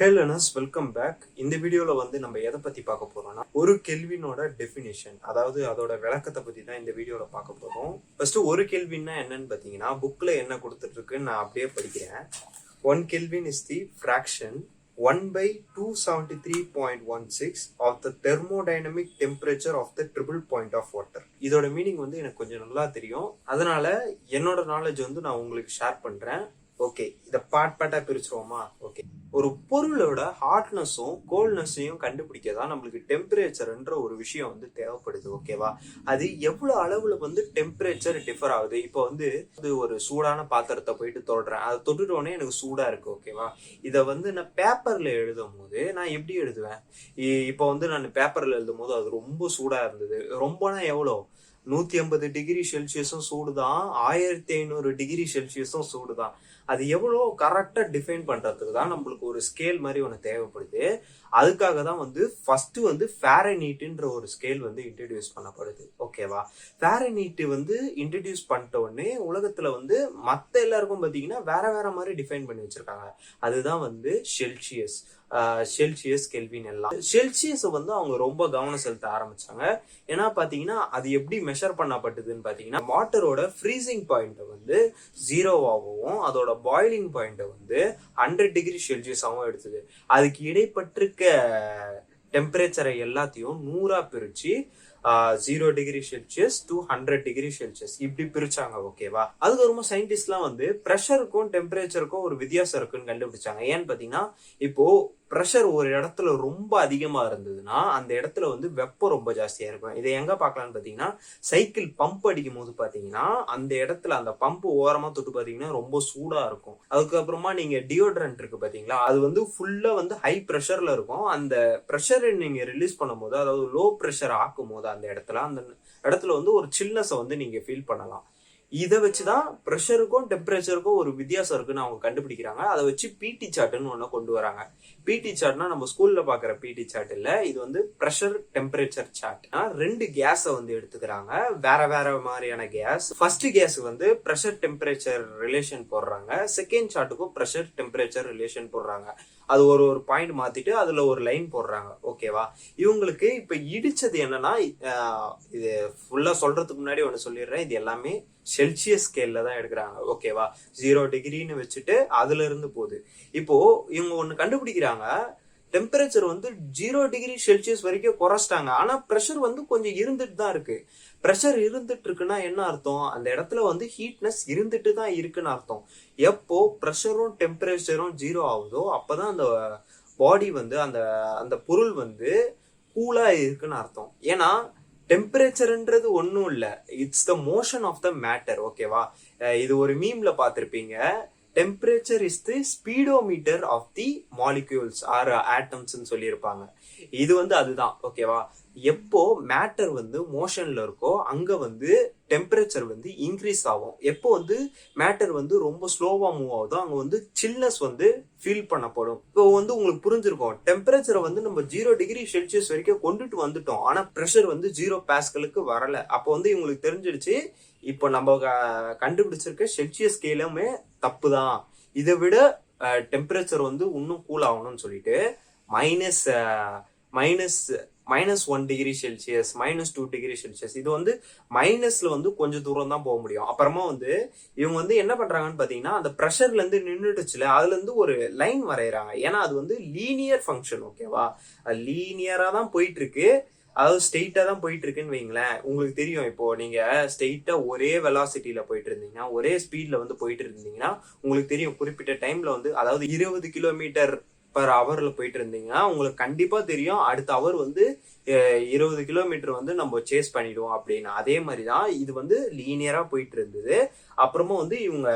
Hey learners, welcome back. இந்த வீடியோல நம்ம எதை பத்தி பார்க்க போறோம்னா ஒரு கெல்வினோட டெஃபினிஷன், அதாவது அதோட விளக்கத்தை பத்தி தான் இந்த வீடியோல பார்க்க போறோம். ஃபர்ஸ்ட் ஒரு கெல்வின்னா என்னன்னு பாத்தீங்கன்னா புக்ல என்ன கொடுத்துட்டு இருக்குன்னு நான் அப்படியே படிக்கிறேன். 1 Kelvin is the fraction 1/273.16 of the thermodynamic temperature of the triple point of water. இதோட மீனிங் எனக்கு கொஞ்சம் நல்லா தெரியும், அதனால என்னோட நாலேஜ் நான் உங்களுக்கு ஷேர் பண்றேன். ஓகே, இதை பார்ட்டா பிரிச்சுருவோமா? ஓகே, ஒரு பொருளோட ஹாட்னஸும் கோல்ட்னஸையும் கண்டுபிடிக்கதான் நம்மளுக்கு டெம்பரேச்சர்ன்ற ஒரு விஷயம் தேவைப்படுது. ஓகேவா? அது எவ்வளவு அளவுல டெம்பரேச்சர் டிஃபர் ஆகுது. இப்போ ஒரு சூடான பாத்திரத்தை போயிட்டு தொடுறேன், அதை தொட்டுட்டோடனே எனக்கு சூடா இருக்கு. ஓகேவா? இதை நான் பேப்பர்ல எழுதும் போது நான் எப்படி எழுதுவேன்? இப்போ நான் பேப்பர்ல எழுதும் போது அது ரொம்ப சூடா இருந்தது. ரொம்பனா எவ்வளோ? 150 டிகிரி செல்சியஸும் சூடுதான், 1500 டிகிரி செல்சியஸும் சூடுதான். அது எவ்வளோ கரெக்டா டிஃபைன் பண்றதுக்கு தான் நம்மளுக்கு ஒரு ஸ்கேல் மாதிரி ஒன்று தேவைப்படுது. அதுக்காக தான் ஃபர்ஸ்ட் ஃபாரன்ஹீட்ன்ற ஒரு ஸ்கேல் இன்ட்ரடியூஸ் பண்ணப்படுது. ஓகேவா? ஃபாரன்ஹீட் இன்ட்ரடியூஸ் பண்ணிட்ட உடனே உலகத்துல மத்த எல்லாருக்கும் பாத்தீங்கன்னா வேற வேற மாதிரி டிஃபைன் பண்ணி வச்சிருக்காங்க. அதுதான் செல்சியஸ் கெல்வின் எல்லாம். செல்சியஸ் அவங்க ரொம்ப கவனம் செலுத்த ஆரம்பிச்சாங்க. ஏன்னா பாத்தீங்கன்னா அது எப்படி மெஷர் பண்ணப்பட்டதுன்னு பாத்தீங்கன்னா வாட்டரோட ஃப்ரீசிங் பாயிண்ட் 0ஆகவும் அதோட பாயிலிங் பாயிண்ட் 100 டிகிரி செல்சியஸாகவும் எடுத்தது. அதுக்கு இடைப்பட்டிருக்க டெம்பரேச்சரை எல்லாத்தையும் 100ஆ பிரிச்சு 0 degree Celsius to 100 degree Celsius இப்படி பிரிச்சாங்க. ஓகேவா? அதுக்கப்புறமா சயின்டிஸ்ட்லாம் ப்ரெஷருக்கும் டெம்பரேச்சருக்கும் ஒரு வித்தியாசம் இருக்குன்னு கண்டுபிடிச்சாங்க. ஏன்னு பாத்தீங்கன்னா இப்போ ப்ரெஷர் ஒரு இடத்துல ரொம்ப அதிகமா இருந்ததுன்னா அந்த இடத்துல வெப்பம் ரொம்ப ஜாஸ்தியா இருக்கும். இதை எங்க பாக்கலாம்னு பாத்தீங்கன்னா சைக்கிள் பம்ப் அடிக்கும் போது பாத்தீங்கன்னா அந்த இடத்துல அந்த பம்ப் ஓரமா தொட்டு பாத்தீங்கன்னா ரொம்ப சூடா இருக்கும். அதுக்கப்புறமா நீங்க டியோட்ரண்ட் இருக்கு பாத்தீங்களா, அது ஃபுல்லா ஹை ப்ரெஷர்ல இருக்கும். அந்த ப்ரெஷரை நீங்க ரிலீஸ் பண்ணும் போது, அதாவது லோ ப்ரெஷர் ஆக்கும் போது அந்த இடத்துல ஒரு சில்னஸ் நீங்க ஃபீல் பண்ணலாம். இதை வச்சுதான் ப்ரெஷருக்கும் டெம்பரேச்சருக்கும் ஒரு வித்தியாசம் இருக்குன்னு அவங்க கண்டுபிடிக்கிறாங்க. அதை வச்சு பிடி சார்ட்னு ஒண்ணு கொண்டு வராங்க. பிடி சார்ட்னா நம்ம ஸ்கூல்ல பாக்குற பிடி சார்ட் இல்ல, இது ப்ரெஷர் டெம்பரேச்சர் சார்ட். 2 கேஸ எடுத்துக்கிறாங்க, வேற வேற மாதிரியான case. First case pressure temperature relation போடுறாங்க, செகண்ட் சார்ட்டுக்கும் ப்ரெஷர் டெம்பரேச்சர் ரிலேஷன் போடுறாங்க. அது ஒரு பாயிண்ட் மாத்திட்டு அதுல ஒரு லைன் போடுறாங்க. ஓகேவா? இவங்களுக்கு இப்ப இடிச்சது என்னன்னா, இது ஃபுல்லா சொல்றதுக்கு முன்னாடி ஒண்ணு சொல்லிடுறேன், இது எல்லாமே செல்சியஸ் ஸ்கேல்ல தான் எடுக்கிறாங்க. ஓகேவா? 0 டிகிரின்னு வச்சுட்டு அதுல இருந்து போகுது. இப்போ இவங்க ஒண்ணு கண்டுபிடிக்கிறாங்க, டெம்பரேச்சர் 0 டிகிரி செல்சியஸ் வரைக்கும் குறைச்சிட்டாங்க. ஆனா ப்ரெஷர் கொஞ்சம் இருந்துட்டு தான் இருக்கு. ப்ரெஷர் இருந்துட்டு இருக்குன்னா என்ன அர்த்தம்? அந்த இடத்துல ஹீட்னஸ் இருந்துட்டு தான் இருக்குன்னு அர்த்தம். எப்போ ப்ரெஷரும் டெம்பரேச்சரும் 0 ஆகுதோ அப்பதான் அந்த பாடி அந்த அந்த பொருள் கூலா இருக்குன்னு அர்த்தம். ஏன்னா டெம்பரேச்சர்ன்றது ஒன்னும் இல்ல, it's the motion of the matter. ஓகேவா? இது ஒரு மீம்ல பாத்திருப்பீங்க, temperature is the speedometer of the molecules or atoms சொல்லியிருப்பாங்க. இது அதுதான். ஓகேவா? எப்போ மேட்டர் மோஷன்ல இருக்கோ அங்க டெம்பரேச்சர் இன்க்ரீஸ் ஆகும். எப்போ மேட்டர் ரொம்ப ஸ்லோவா மூவ் ஆகுதோ அங்க சில்னஸ் ஃபீல் பண்ணப்படும். இப்போ உங்களுக்கு புரிஞ்சிருக்கும், டெம்பரேச்சரை நம்ம 0 டிகிரி செல்சியஸ் வரைக்கும் கொண்டுட்டு வந்துட்டோம், ஆனா ப்ரெஷர் 0 பாஸ்கலுக்கு வரல. அப்போ இவங்களுக்கு தெரிஞ்சிடுச்சு, இப்போ நம்ம கண்டுபிடிச்சிருக்க செல்சியஸ் ஸ்கேலுமே தப்பு தான், இதை விட டெம்பரேச்சர் இன்னும் கூல் ஆகணும்னு சொல்லிட்டு -1 டிகிரி செல்சியஸ், -2 டிகிரி செல்சியஸ், இது மைனஸ்ல கொஞ்சம் தூரம் தான் போக முடியும். அப்புறமா இவங்க என்ன பண்றாங்கன்னு பாத்தீங்கன்னா, அந்த ப்ரெஷர்ல இருந்து நின்றுடுச்சுல அதுல இருந்து ஒரு லைன் வரைகிறாங்க. ஏன்னா அது லீனியர் ஃபங்க்ஷன். ஓகேவா? லீனியரா தான் போயிட்டு இருக்கு, அதாவது ஸ்ட்ரெயிட்டா தான் போயிட்டு இருக்குன்னு வைங்களேன். உங்களுக்கு தெரியும், இப்போ நீங்க ஸ்ட்ரெயிட்டா ஒரே வெலாசிட்டியில போயிட்டு இருந்தீங்கன்னா, ஒரே ஸ்பீட்ல போயிட்டு இருந்தீங்கன்னா உங்களுக்கு தெரியும், குறிப்பிட்ட டைம்ல அதாவது 20 கிலோமீட்டர் பர் ஹவர்ல போயிட்டு இருந்தீங்கன்னா உங்களுக்கு கண்டிப்பா தெரியும் அடுத்த அவர் 20 கிலோமீட்டர் நம்ம சேஸ் பண்ணிடுவோம் அப்படின்னு. அதே மாதிரிதான் இது லீனியரா போயிட்டு இருந்தது. அப்புறமா இவங்க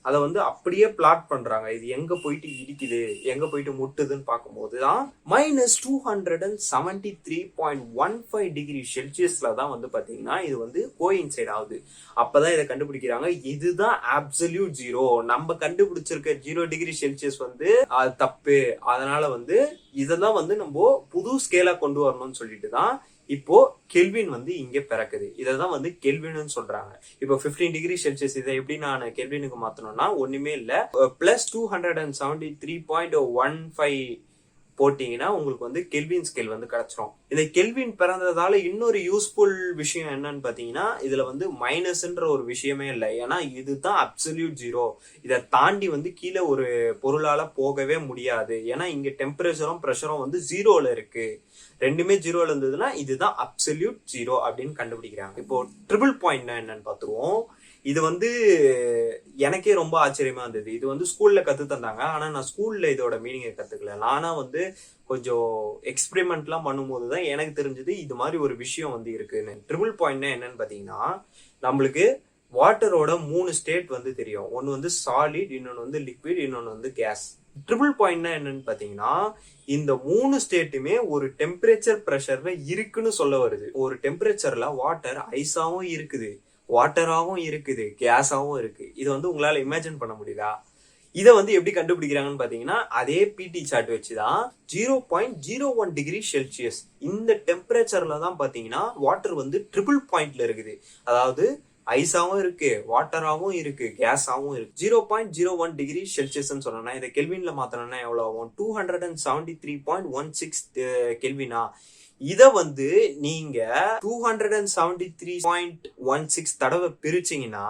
அதை அப்படியே பிளாட் பண்றாங்க, இது எங்க போயிட்டு இடிக்குது எங்க போயிட்டு முட்டுதுன்னு பார்க்கும்போதுதான் -273.15 டிகிரி செல்சியஸ்ல தான் பாத்தீங்கன்னா இது கோஇன்சைட் ஆகுது. அப்பதான் இதை கண்டுபிடிக்கிறாங்க, இதுதான் அப்சல்யூட் 0. நம்ம கண்டுபிடிச்சிருக்க 0 டிகிரி செல்சியஸ் அது தப்பு. அதனால இதெல்லாம் நம்ம புது ஸ்கேலா கொண்டு வரணும்னு சொல்லிட்டு தான் இப்போ கெல்வின் வந்து இங்க பிறக்குது. இதான் வந்து கெல்வின்னு சொல்றாங்க. இப்போ 15 டிகிரி செல்சியஸ் இதை எப்படி நான் கெல்வினுக்கு மாத்தணும்னா ஒண்ணுமே இல்ல, பிளஸ் 273.15 போட்டீங்கன்னா உங்களுக்கு வந்து கெல்வின் ஸ்கேல் வந்து கிடைச்சிரும். இந்த கெல்வின் பிறந்ததால இன்னொரு யூஸ்ஃபுல் விஷயம் என்னன்னு பாத்தீங்கன்னா இதுல வந்து மைனஸ்ன்ற ஒரு விஷயமே இல்லை. ஏன்னா இதுதான் அப்சல்யூட் ஜீரோ. இதை தாண்டி வந்து கீழே ஒரு பொருளால போகவே முடியாது. ஏன்னா இங்க டெம்பரேச்சரும் ப்ரெஷரும் வந்து ஜீரோல இருக்கு. ரெண்டுமே ஜீரோல இருந்ததுன்னா இதுதான் அப்சல்யூட் ஜீரோ அப்படின்னு கண்டுபிடிக்கிறாங்க. இப்போ ட்ரிபிள் பாயிண்ட்னா என்னன்னு பாத்துருவோம். இது வந்து எனக்கே ரொம்ப ஆச்சரியமா இருந்தது. இது வந்து ஸ்கூல்ல கத்து தந்தாங்க. ஆனா நான் ஸ்கூல்ல இதோட மீனிங்கை கத்துக்கல. நானா வந்து கொஞ்சம் எக்ஸ்பெரிமெண்ட்லாம் பண்ணும்போதுதான் எனக்கு தெரிஞ்சது இது மாதிரி ஒரு விஷயம் வந்து இருக்குன்னு. ட்ரிபிள் பாயிண்ட்னா என்னன்னு பாத்தீங்கன்னா நம்மளுக்கு வாட்டரோட 3 ஸ்டேட் வந்து தெரியும். ஒன்னு வந்து சாலிட், இன்னொன்னு வந்து லிக்விட், இன்னொன்னு வந்து கேஸ். ட்ரிபிள் பாயிண்ட்னா என்னன்னு பாத்தீங்கன்னா இந்த 3 ஸ்டேட்டுமே ஒரு டெம்பரேச்சர் பிரஷர்ல இருக்குன்னு சொல்ல வருது. ஒரு டெம்பரேச்சர்ல வாட்டர் ஐஸாவும் இருக்குது, வாட்டராகவும் இருக்குது, கேஸாவும் இருக்கு. இது வந்து உங்களால இமேஜின் பண்ண முடியுதா? இதை வந்து எப்படி கண்டுபிடிக்கிறாங்கன்னு பாத்தீங்கன்னா அதே பிடி சார்ட் வச்சுதான் 0.01 டிகிரி செல்சியஸ் இந்த டெம்பரேச்சர்ல தான் பாத்தீங்கன்னா வாட்டர் வந்து ட்ரிபிள் பாயிண்ட்ல இருக்குது. அதாவது ஐஸாவும் இருக்கு, வாட்டராகவும் இருக்கு, கேஸாவும் இருக்கு. 0.01 டிகிரி செல்சியஸ் சொன்னா இதை கெல்வின்ல மாத்தணும்னா எவ்வளவு ஆகும்? 273.16 கெல்வினா. இத வந்து நீங்க 273.16 தடவை பிரிச்சீங்கன்னா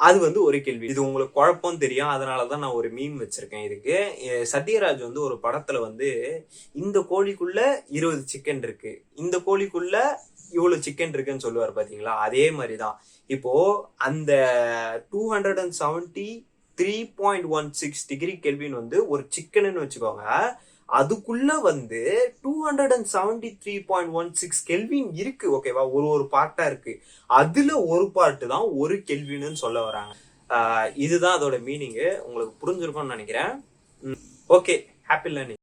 அது வந்து ஒரு கேள்வி. இது உங்களுக்கு குழப்பம் தெரியும், அதனாலதான் நான் ஒரு மீம் வச்சிருக்கேன் இதுக்கு. சத்யராஜ் வந்து ஒரு படத்துல வந்து இந்த கோழிக்குள்ள 20 சிக்கன் இருக்கு, இந்த கோழிக்குள்ள இவ்வளவு சிக்கன் இருக்குன்னு சொல்லுவார் பாத்தீங்களா? அதே மாதிரிதான் இப்போ அந்த 273.16 டிகிரி கெல்வின் வந்து ஒரு சிக்கன்னு வச்சுக்கோங்க. அதுக்குள்ள வந்து 273.16 கெல்வின் இருக்கு. ஓகேவா? ஒரு பார்ட்டா இருக்கு. அதுல ஒரு பார்ட் தான் ஒரு கெல்வின்னு சொல்ல வராங்க. இதுதான் அதோட மீனிங். உங்களுக்கு புரிஞ்சிருக்கும்னு நினைக்கிறேன். Okay, happy learning.